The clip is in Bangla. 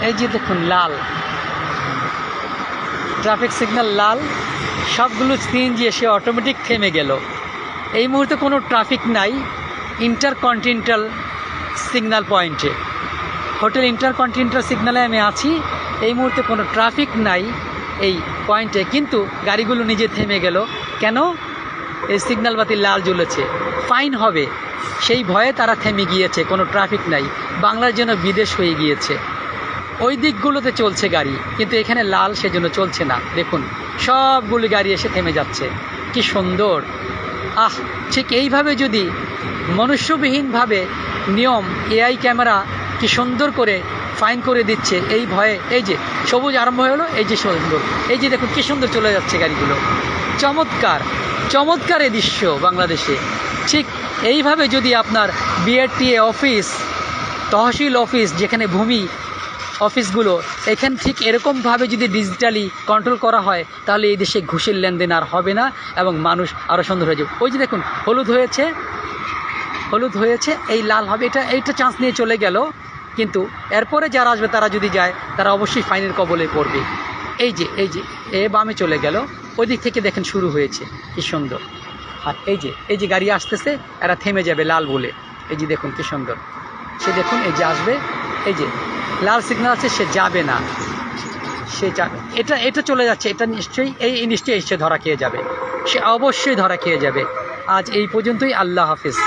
এই যে দেখুন লাল ট্রাফিক সিগন্যাল লাল, সবগুলো সিএনজি এসে অটোমেটিক থেমে গেল। এই মুহূর্তে কোনো ট্রাফিক নাই ইন্টারকন্টিনেন্টাল সিগন্যাল পয়েন্টে, হোটেল ইন্টারকন্টিনেন্টাল সিগন্যালে আমি আছি। এই মুহূর্তে কোনো ট্রাফিক নাই এই পয়েন্টে, কিন্তু গাড়িগুলো নিজে থেমে গেল। কেন? এই সিগন্যাল বাতি লাল জ্বলেছে, ফাইন হবে সেই ভয়ে তারা থেমে গিয়েছে। কোনো ট্রাফিক নাই, বাংলার জন্য বিদেশ হয়ে গিয়েছে। ওই দিকগুলোতে চলছে গাড়ি, কিন্তু এখানে লাল, সেজন্য চলছে না। দেখুন সবগুলো গাড়ি এসে থেমে যাচ্ছে, কি সুন্দর। ঠিক এইভাবে যদি মনুষ্যবিহীনভাবে নিয়ম, এআই ক্যামেরা কি সুন্দর করে ফাইন করে দিচ্ছে এই ভয়ে। এই যে সবুজ আরম্ভ হলো, এই যে সুন্দর, এই যে দেখুন কি সুন্দর চলে যাচ্ছে গাড়িগুলো। চমৎকার চমৎকার এই দৃশ্য বাংলাদেশে। ঠিক এইভাবে যদি আপনার বিআরটিএ অফিস, তহসিল অফিস, যেখানে ভূমি অফিসগুলো, এখানে ঠিক এরকমভাবে যদি ডিজিটালি কন্ট্রোল করা হয়, তাহলে এই দেশে ঘুষের লেনদেন আর হবে না এবং মানুষ আরও সুন্দর হয়ে যাবে। ওই যে দেখুন হলুদ হয়েছে, এই লাল হবে, এইটা চান্স নিয়ে চলে গেল। কিন্তু এরপরে যারা আসবে, তারা যদি যায়, তারা অবশ্যই ফাইনের কবলে পড়বে। এই যে বামে চলে গেল, ওই দিক থেকে দেখেন শুরু হয়েছে, কি সুন্দর। আর এই যে গাড়ি আসতেছে, এরা থেমে যাবে লাল বলে। এই যে দেখুন কি সুন্দর, সে দেখুন এই যে আসবে, এই যে লাল সিগন্যাল আছে, সে যাবে না, সে যাবে। এটা চলে যাচ্ছে, এটা নিশ্চয়ই এসে ধরা খেয়ে যাবে, সে অবশ্যই ধরা খেয়ে যাবে। আজ এই পর্যন্তই। আল্লাহ হাফিজ।